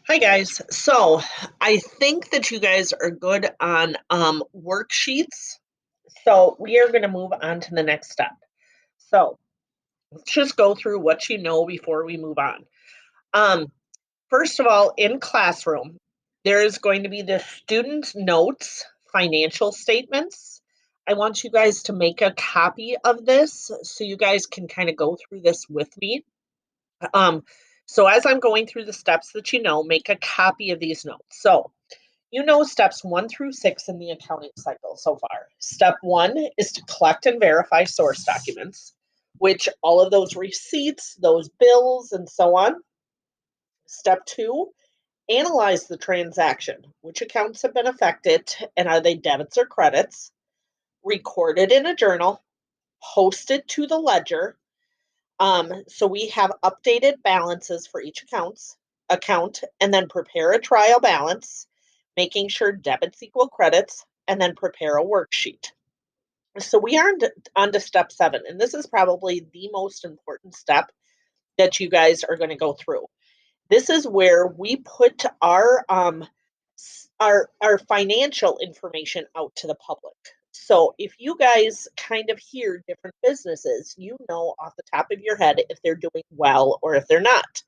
Hi guys. So I think that you guys are good on worksheets. So we are going to move on to the next step. So let's just go through what you know before we move on. Um, First of all, in classroom, there is going to be the student notes, financial statements. I want you guys to make a copy of this so you guys can kind of go through this with me. Um, so as I'm going through the steps that you know, make a copy of these notes. So you know steps 1 through 6 in the accounting cycle so far. Step 1 is to collect and verify source documents, which all of those receipts, those bills, and so on. Step 2, analyze the transaction. Which accounts have been affected and are they debits or credits? Record it in a journal, post it to the ledger. So we have updated balances for each account, and then prepare a trial balance, making sure debits equal credits, and then prepare a worksheet. So we are on to step 7, and this is probably the most important step that you guys are going to go through. This is where we put our financial information out to the public. So if you guys kind of hear different businesses, you know off the top of your head if they're doing well or if they're not.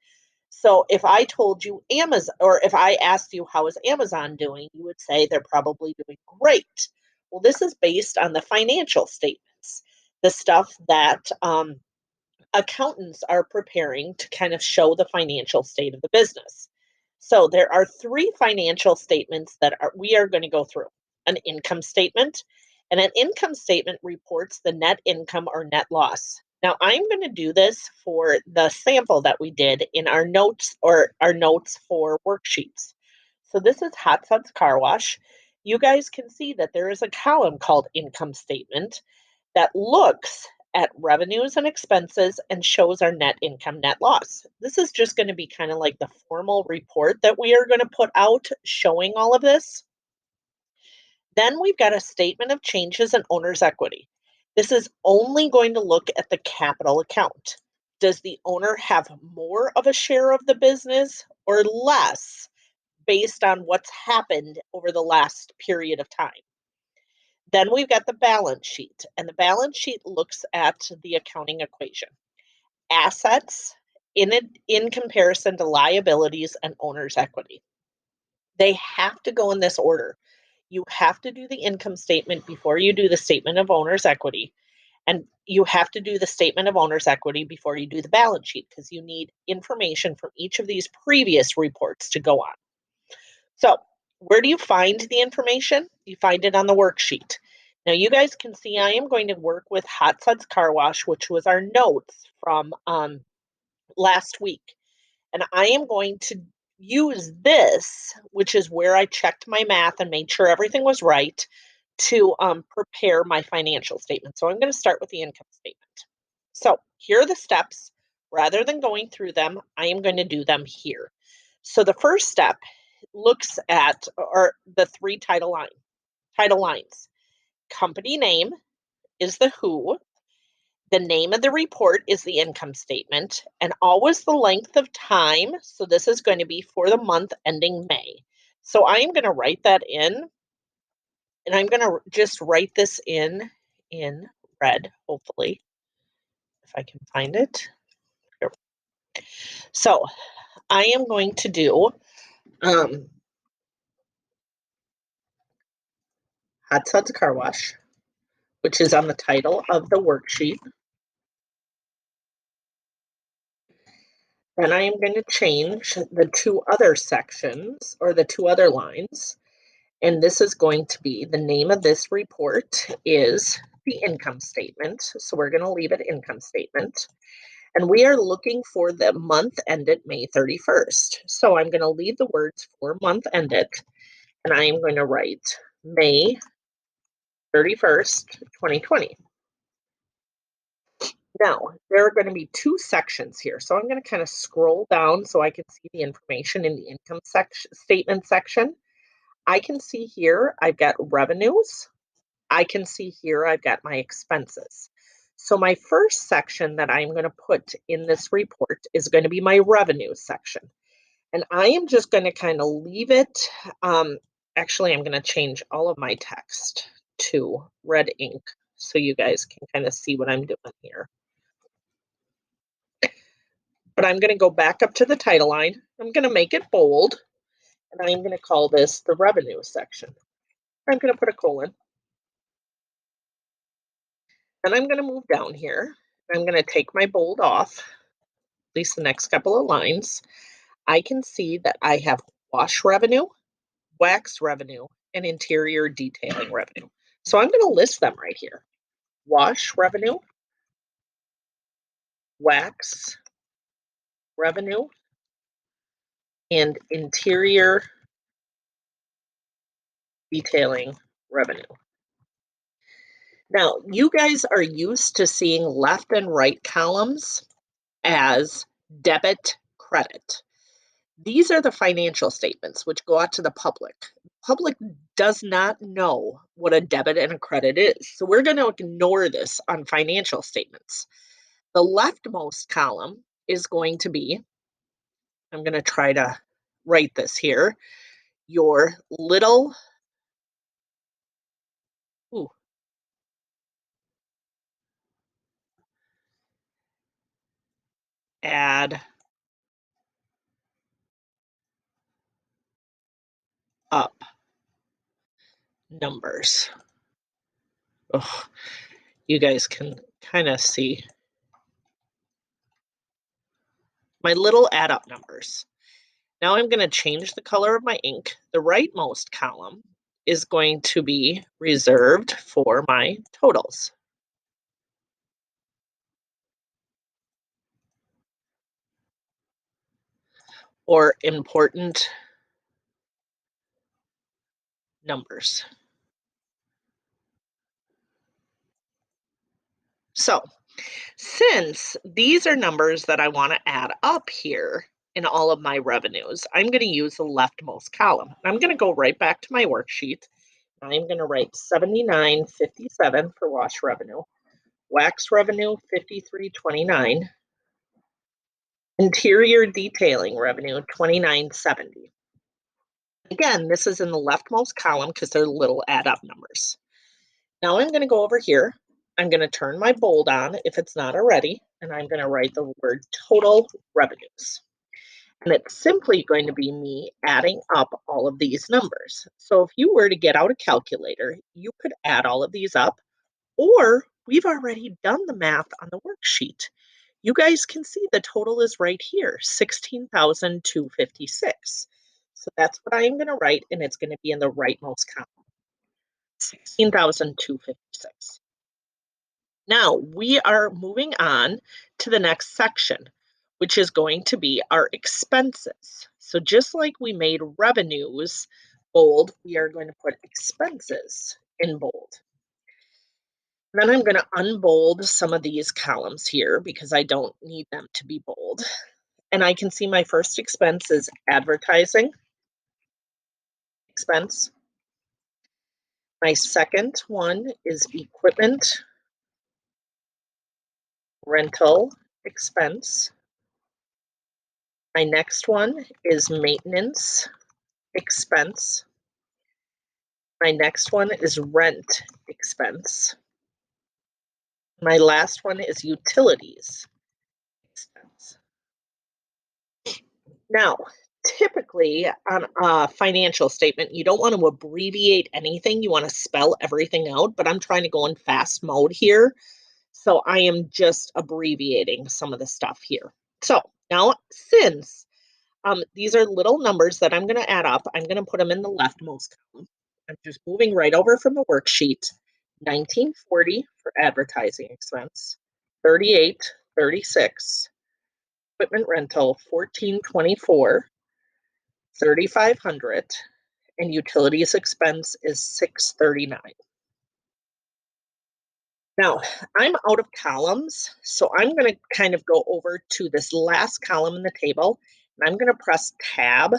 So if I told you Amazon, or if I asked you how is Amazon doing, you would say they're probably doing great. Well, this is based on the financial statements, the stuff that accountants are preparing to kind of show the financial state of the business. So there are 3 financial statements that we are going to go through: an income statement, and an income statement reports the net income or net loss. Now I'm going to do this for the sample that we did in our notes, or our notes for worksheets. So this is Hot Suds Car Wash. You guys can see that there is a column called income statement that looks at revenues and expenses and shows our net income, net loss. This is just going to be kind of like the formal report that we are going to put out showing all of this. Then we've got a statement of changes in owner's equity. This is only going to look at the capital account. Does the owner have more of a share of the business or less based on what's happened over the last period of time? Then we've got the balance sheet, and the balance sheet looks at the accounting equation. Assets in comparison to liabilities and owner's equity. They have to go in this order. You have to do the income statement before you do the statement of owner's equity, and you have to do the statement of owner's equity before you do the balance sheet, because you need information from each of these previous reports to go on. So, where do you find the information? You find it on the worksheet. Now, you guys can see I am going to work with Hot Suds Car Wash, which was our notes from last week. And I am going to use this, which is where I checked my math and made sure everything was right, to prepare my financial statement. So I'm going to start with the income statement. So here are the steps. Rather than going through them, I am going to do them here. So the first step looks at or the 3 title lines. Company name is the who, the name of the report is the income statement, and always the length of time. So this is going to be for the month ending May. So I am going to write that in, and I'm going to just write this in red, hopefully, if I can find it. Here. So I am going to do Hot Suds Car Wash, which is on the title of the worksheet. Then I am going to change the 2 other sections, or the 2 other lines. And this is going to be the name of this report is the income statement. So we're going to leave it income statement. And we are looking for the month ended May 31st. So I'm going to leave the words for month ended, and I am going to write May 31st, 2020. Now, there are going to be 2 sections here. So I'm going to kind of scroll down so I can see the information in the income statement section. I can see here I've got revenues. I can see here I've got my expenses. So my first section that I'm going to put in this report is going to be my revenue section. And I am just going to kind of leave it. Actually, I'm going to change all of my text to red ink so you guys can kind of see what I'm doing here. But I'm going to go back up to the title line. I'm going to make it bold, and I'm going to call this the revenue section. I'm going to put a colon. And I'm going to move down here. I'm going to take my bold off, at least the next couple of lines. I can see that I have wash revenue, wax revenue, and interior detailing revenue. So I'm going to list them right here. Wash revenue, wax revenue, and interior detailing revenue. Now, you guys are used to seeing left and right columns as debit, credit. These are the financial statements which go out to the public. Public does not know what a debit and a credit is. So we're going to ignore this on financial statements. The leftmost column is going to be, I'm going to try to write this here, your little, ooh, add up numbers. Oh, you guys can kind of see my little add up numbers. Now I'm going to change the color of my ink. The rightmost column is going to be reserved for my totals. Or important numbers. So since these are numbers that I want to add up here in all of my revenues, I'm going to use the leftmost column. I'm going to go right back to my worksheet. I'm going to write 79.57 for wash revenue, wax revenue 53.29, interior detailing revenue 29.70. Again, this is in the leftmost column because they're little add up numbers. Now I'm going to go over here. I'm going to turn my bold on if it's not already, and I'm going to write the word total revenues. And it's simply going to be me adding up all of these numbers. So if you were to get out a calculator, you could add all of these up, or we've already done the math on the worksheet. You guys can see the total is right here, 16,256. So that's what I am going to write, and it's going to be in the rightmost column, 16,256. Now we are moving on to the next section, which is going to be our expenses. So just like we made revenues bold, we are going to put expenses in bold. Then I'm going to unbold some of these columns here because I don't need them to be bold. And I can see my first expense is advertising expense. My second one is equipment rental expense. My next one is maintenance expense. My next one is rent expense. My last one is utilities expense. Now, typically on a financial statement, you don't want to abbreviate anything. You want to spell everything out, but I'm trying to go in fast mode here. So I am just abbreviating some of the stuff here. So now, since these are little numbers that I'm going to add up, I'm going to put them in the leftmost column. I'm just moving right over from the worksheet. 1940 for advertising expense, 38.36, equipment rental 14.24, 3,500, and utilities expense is 639. Now, I'm out of columns, so I'm going to kind of go over to this last column in the table, and I'm going to press Tab,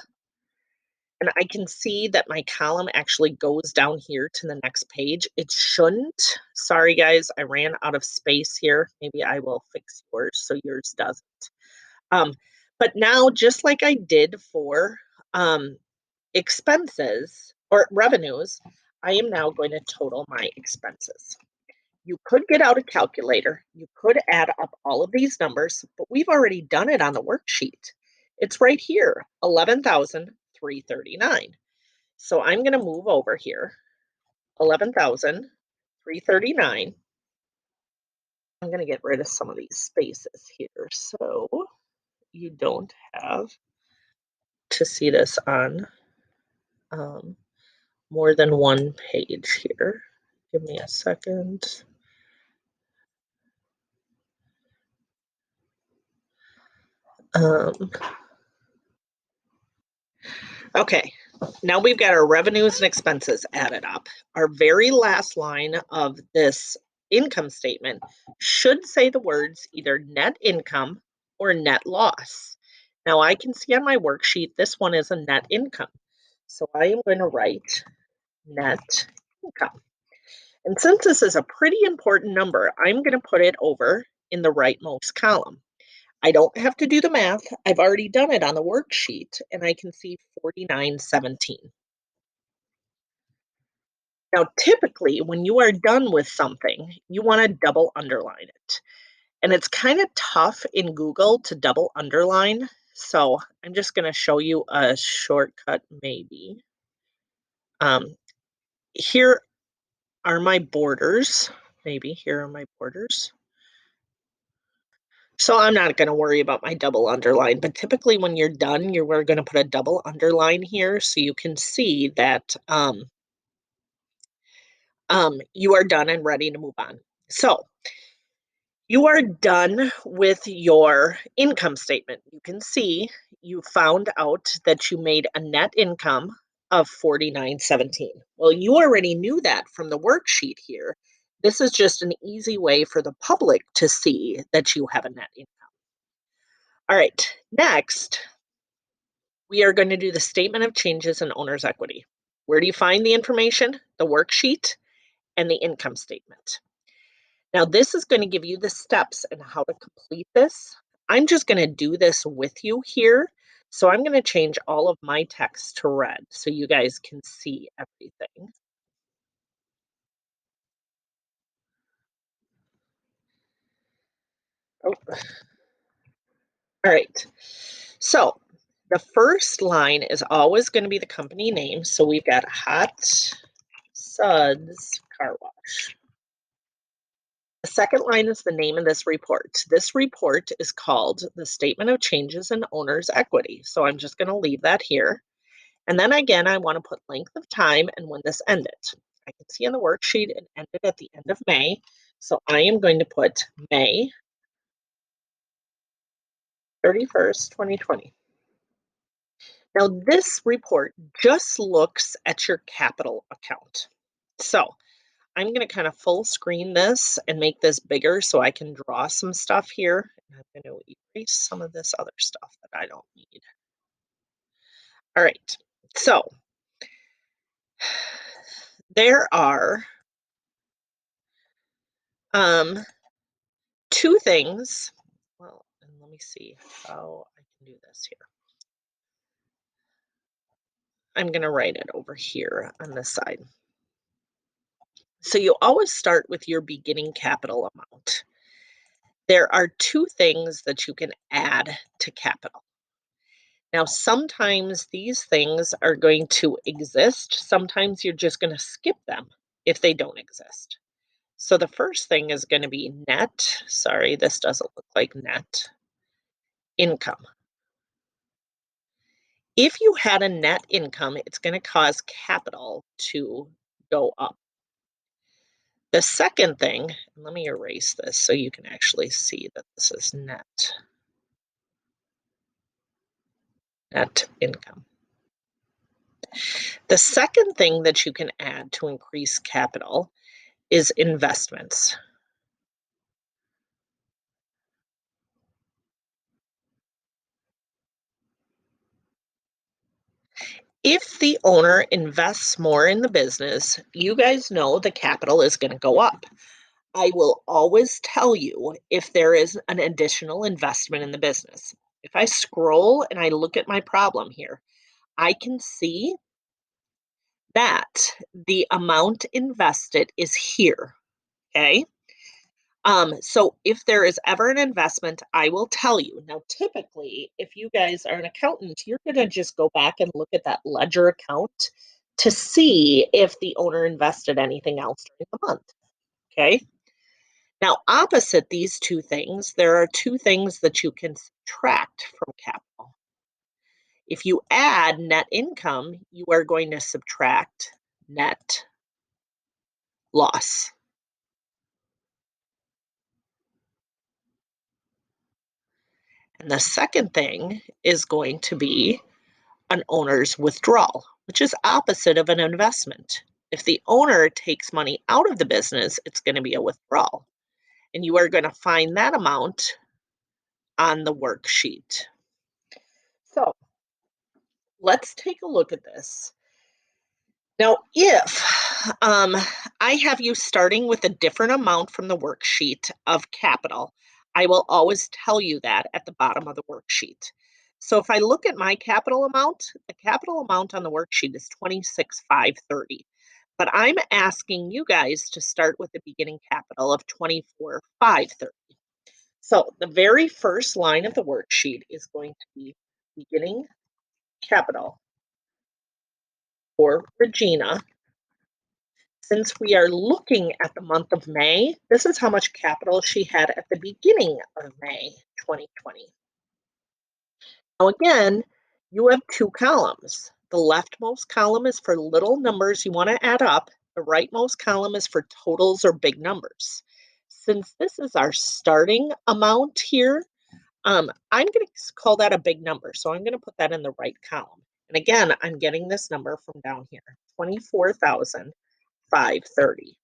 and I can see that my column actually goes down here to the next page. It shouldn't. Sorry, guys, I ran out of space here. Maybe I will fix yours so yours doesn't. But now, just like I did for expenses or revenues, I am now going to total my expenses. You could get out a calculator, you could add up all of these numbers, but we've already done it on the worksheet. It's right here, 11,339. So I'm going to move over here, 11,339. I'm going to get rid of some of these spaces here so you don't have to see this on more than one page here. Give me a second. Okay, now we've got our revenues and expenses added up. Our very last line of this income statement should say the words either net income or net loss. Now I can see on my worksheet, this one is a net income. So I am going to write net income. And since this is a pretty important number, I'm going to put it over in the rightmost column. I don't have to do the math. I've already done it on the worksheet, and I can see 4917. Now, typically, when you are done with something, you want to double underline it. And it's kind of tough in Google to double underline. So I'm just going to show you a shortcut, maybe. Here are my borders. Maybe here are my borders. So I'm not going to worry about my double underline, but typically when you're done, we're going to put a double underline here so you can see that you are done and ready to move on. So you are done with your income statement. You can see you found out that you made a net income of 4917. Well, you already knew that from the worksheet here. This is just an easy way for the public to see that you have a net income. All right, next, we are going to do the statement of changes in owner's equity. Where do you find the information? The worksheet and the income statement. Now, this is going to give you the steps and how to complete this. I'm just going to do this with you here. So I'm going to change all of my text to red so you guys can see everything. Oh. All right. So the first line is always going to be the company name. So we've got Hot Suds Car Wash. The second line is the name of this report. This report is called the Statement of Changes in Owner's Equity. So I'm just going to leave that here. And then again, I want to put length of time and when this ended. I can see on the worksheet it ended at the end of May. So I am going to put May 31st, 2020. Now this report just looks at your capital account. So I'm going to kind of full screen this and make this bigger so I can draw some stuff here. I'm going to erase some of this other stuff that I don't need. All right, so there are two things. Well, and let me see how I can do this here. I'm going to write it over here on this side. So you always start with your beginning capital amount. There are two things that you can add to capital. Now, sometimes these things are going to exist. Sometimes you're just going to skip them if they don't exist. So the first thing is going to be net. Sorry, this doesn't look like net income. If you had a net income, it's going to cause capital to go up. The second thing, let me erase this so you can actually see that this is net income. The second thing that you can add to increase capital is investments. If the owner invests more in the business, you guys know the capital is going to go up. I will always tell you if there is an additional investment in the business. If I scroll and I look at my problem here, I can see that the amount invested is here. Okay. So if there is ever an investment, I will tell you. Now, typically, if you guys are an accountant, you're going to just go back and look at that ledger account to see if the owner invested anything else during the month. Okay. Now, opposite these two things, there are two things that you can subtract from capital. If you add net income, you are going to subtract net loss. And the second thing is going to be an owner's withdrawal, which is opposite of an investment. If the owner takes money out of the business, it's going to be a withdrawal. And you are going to find that amount on the worksheet. So let's take a look at this. Now, if I have you starting with a different amount from the worksheet of capital, I will always tell you that at the bottom of the worksheet. So if I look at my capital amount, the capital amount on the worksheet is 26,530. But I'm asking you guys to start with the beginning capital of 24,530. So the very first line of the worksheet is going to be beginning capital for Regina. Since we are looking at the month of May, this is how much capital she had at the beginning of May 2020. Now again, you have two columns. The leftmost column is for little numbers you want to add up. The rightmost column is for totals or big numbers. Since this is our starting amount here, I'm going to call that a big number. So I'm going to put that in the right column. And again, I'm getting this number from down here, 24,530.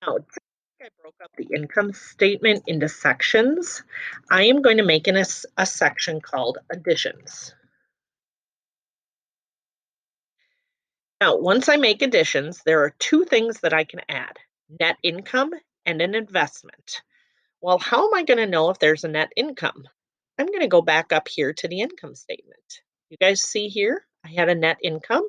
Now, just like I broke up the income statement into sections, I am going to make a section called additions. Now, once I make additions, there are two things that I can add, net income and an investment. Well, how am I going to know if there's a net income? I'm going to go back up here to the income statement. You guys see here, I had a net income.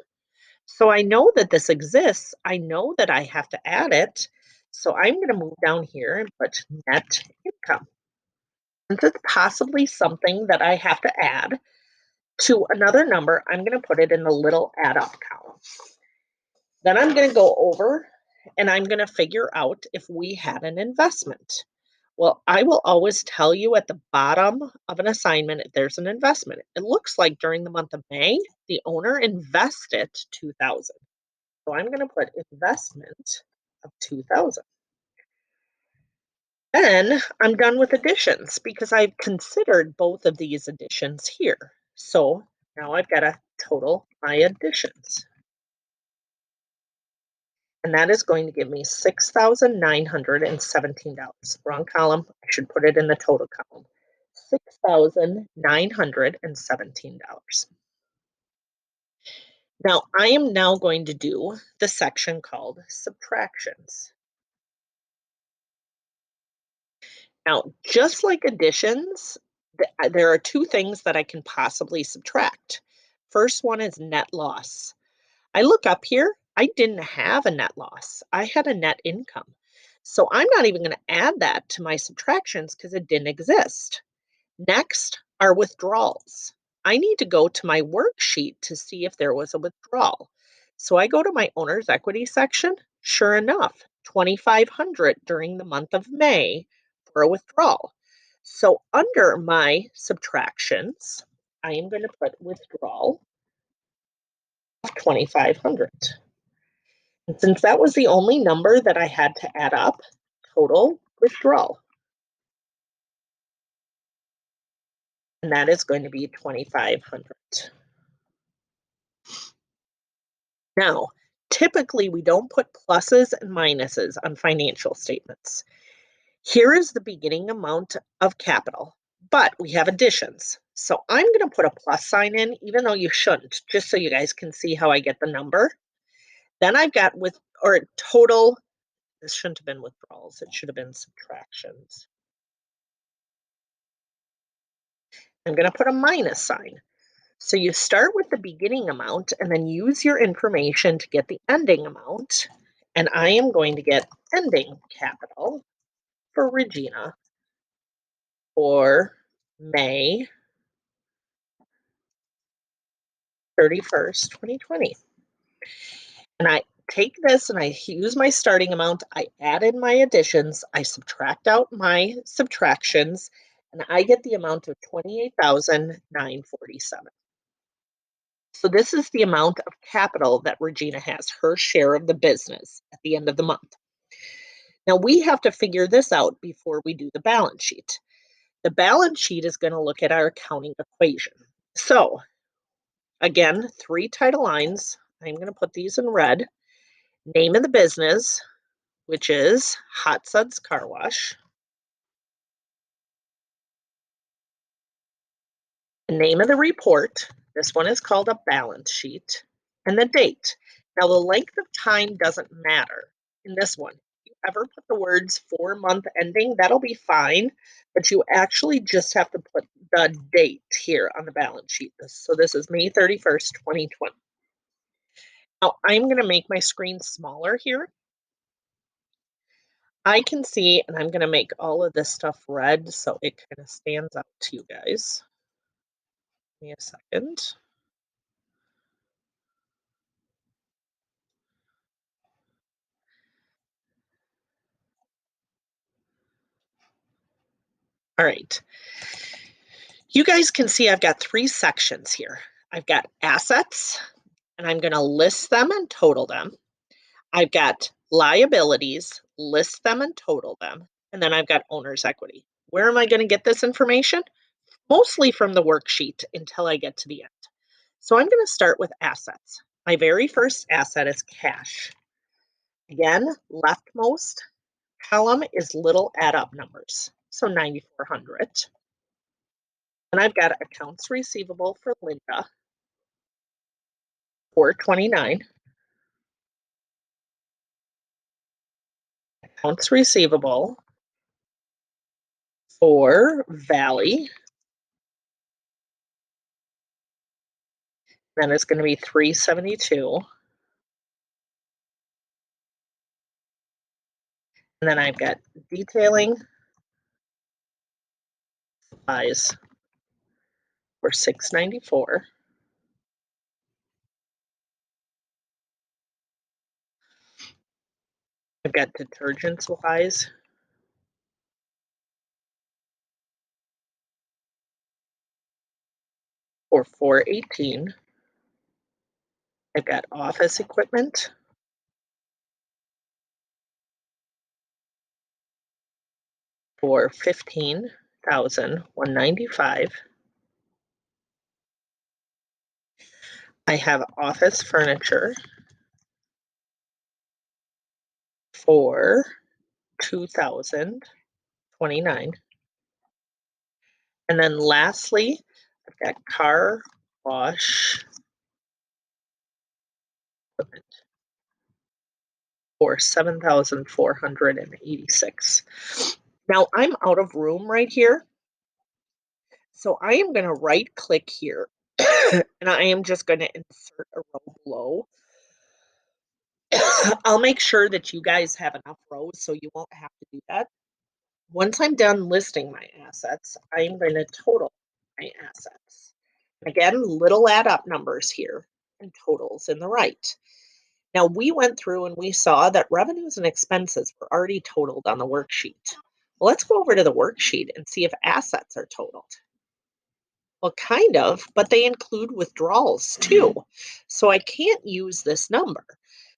So I know that this exists. I know that I have to add it. So I'm going to move down here and put net income. Since it's possibly something that I have to add to another number, I'm going to put it in the little add up column. Then I'm going to go over and I'm going to figure out if we had an investment. Well, I will always tell you at the bottom of an assignment if there's an investment. It looks like during the month of May, the owner invested 2,000. So I'm going to put investment of 2,000. Then I'm done with additions because I've considered both of these additions here. So now I've got to total my additions. And that is going to give me $6,917. Wrong column. I should put it in the total column. $6,917. Now I am now going to do the section called subtractions. Now, just like additions, there are two things that I can possibly subtract. First one is net loss. I look up here, I didn't have a net loss. I had a net income. So I'm not even going to add that to my subtractions because it didn't exist. Next are withdrawals. I need to go to my worksheet to see if there was a withdrawal. So I go to my owner's equity section. Sure enough, 2,500 during the month of May for a withdrawal. So under my subtractions, I am going to put withdrawal of 2,500. And since that was the only number that I had to add up, total withdrawal. And that is going to be 2,500. Now, typically we don't put pluses and minuses on financial statements. Here is the beginning amount of capital, but we have additions. So I'm going to put a plus sign in, even though you shouldn't, just so you guys can see how I get the number. Then I've got total, this shouldn't have been withdrawals, it should have been subtractions. I'm going to put a minus sign. So you start with the beginning amount and then use your information to get the ending amount. And I am going to get ending capital for Regina for May 31st, 2020. And I take this and I use my starting amount. I add in my additions. I subtract out my subtractions. And I get the amount of 28,947. So this is the amount of capital that Regina has, her share of the business at the end of the month. Now we have to figure this out before we do the balance sheet. The balance sheet is going to look at our accounting equation. So again, 3 title lines. I'm going to put these in red. Name of the business, which is Hot Suds Car Wash. The name of the report. This one is called a balance sheet. And the date. Now, the length of time doesn't matter in this one. If you ever put the words 4-month ending, that'll be fine, but you actually just have to put the date here on the balance sheet. So this is May 31st, 2020. Now, I'm going to make my screen smaller here. I can see, and I'm going to make all of this stuff red so it kind of stands out to you guys. Give me a second. All right. You guys can see I've got 3 sections here. I've got assets, and I'm going to list them and total them. I've got liabilities, list them and total them. And then I've got owner's equity. Where am I going to get this information? Mostly from the worksheet until I get to the end. So I'm going to start with assets. My very first asset is cash. Again, leftmost column is little add up numbers. So 9,400. And I've got accounts receivable for Linda, 429. Accounts receivable for Valley, then it's going to be 372. And then I've got detailing supplies for 694. I've got detergent supplies for 418. I've got office equipment for 15,195. I have office furniture for 2,029. And then lastly, I've got car wash equipment for 7,486. Now I'm out of room right here. So I am going to right click here and I am just going to insert a row below. I'll make sure that you guys have enough rows so you won't have to do that. Once I'm done listing my assets, I'm going to total my assets. Again, little add up numbers here and totals in the right. Now we went through and we saw that revenues and expenses were already totaled on the worksheet. Well, let's go over to the worksheet and see if assets are totaled. Well, kind of, but they include withdrawals too. So I can't use this number.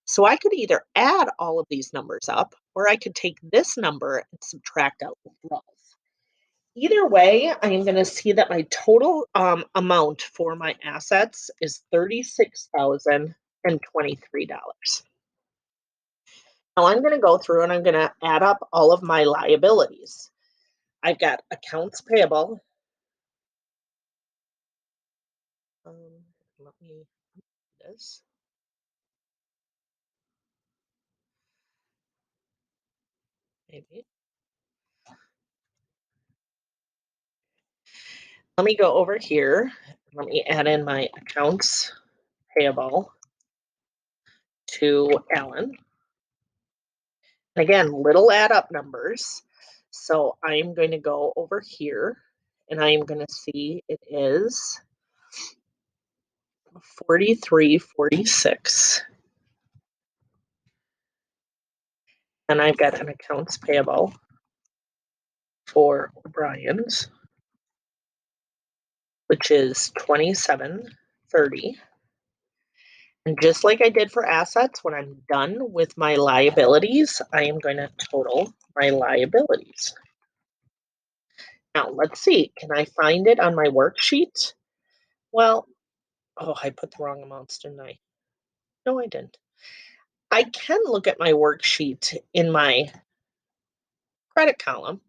So I could either add all of these numbers up or I could take this number and subtract out withdrawals. Either way, I am going to see that my total amount for my assets is $36,023. Now I'm going to go through and I'm going to add up all of my liabilities. I've got accounts payable. Let me do this. Maybe. Let me go over here. Let me add in my accounts payable to Alan. And again, little add up numbers. So I'm going to go over here and I am going to see it is 43.46. And I've got an accounts payable for O'Brien's, which is 27.30. And just like I did for assets, when I'm done with my liabilities, I am going to total my liabilities. Now, let's see, can I find it on my worksheet? Well, oh, I put the wrong amounts, didn't I? No, I didn't. I can look at my worksheet in my credit column,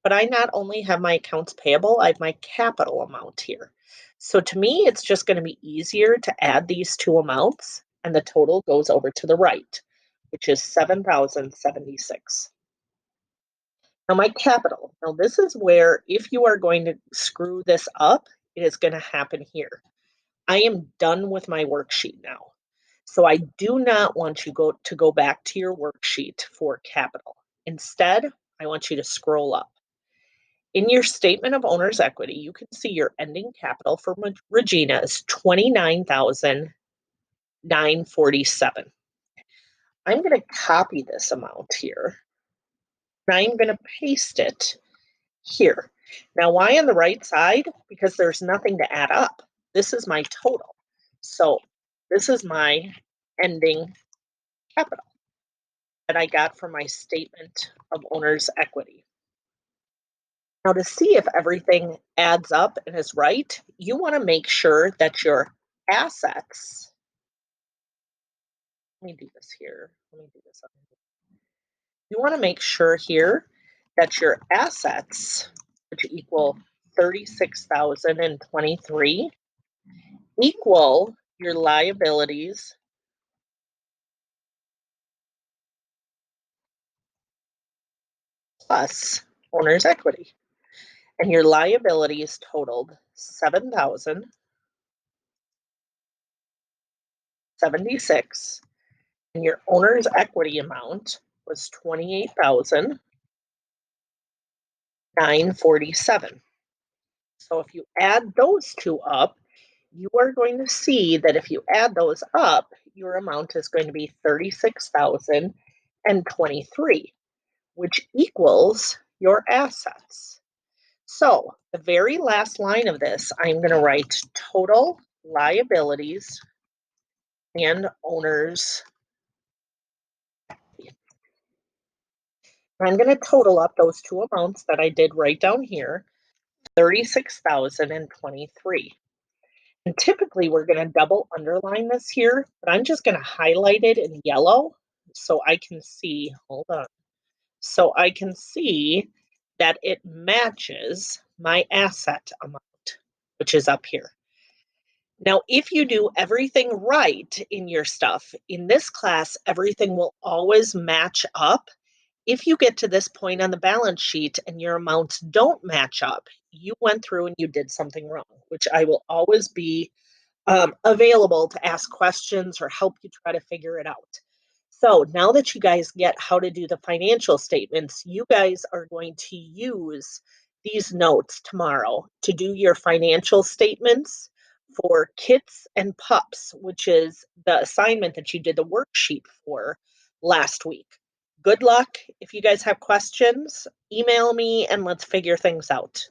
but I not only have my accounts payable, I have my capital amount here. So to me, it's just going to be easier to add these two amounts, and the total goes over to the right, which is 7,076. Now my capital, now this is where if you are going to screw this up, it is going to happen here. I am done with my worksheet now. So I do not want you to go back to your worksheet for capital. Instead, I want you to scroll up. In your statement of owner's equity, you can see your ending capital for Regina is 29,947. I'm going to copy this amount here. And I'm going to paste it here. Now, why on the right side? Because there's nothing to add up. This is my total. So this is my ending capital that I got from my statement of owner's equity. Now, to see if everything adds up and is right, you want to make sure that your assets, let me do this here. Let me do this. You want to make sure here that your assets, which equal 36,023, equal your liabilities plus owner's equity. And your liabilities totaled 7,076, and your owner's equity amount was 28,947. So if you add those two up, you are going to see that if you add those up, your amount is going to be 36,023, which equals your assets. So the very last line of this, I'm going to write total liabilities and owners. I'm going to total up those two amounts that I did write down here, 36,023. And typically we're going to double underline this here, but I'm just going to highlight it in yellow so I can see, hold on, so I can see that it matches my asset amount, which is up here. Now, if you do everything right in your stuff, in this class, everything will always match up. If you get to this point on the balance sheet and your amounts don't match up, you went through and you did something wrong, which I will always be available to ask questions or help you try to figure it out. So now that you guys get how to do the financial statements, you guys are going to use these notes tomorrow to do your financial statements for kits and pups, which is the assignment that you did the worksheet for last week. Good luck. If you guys have questions, email me and let's figure things out.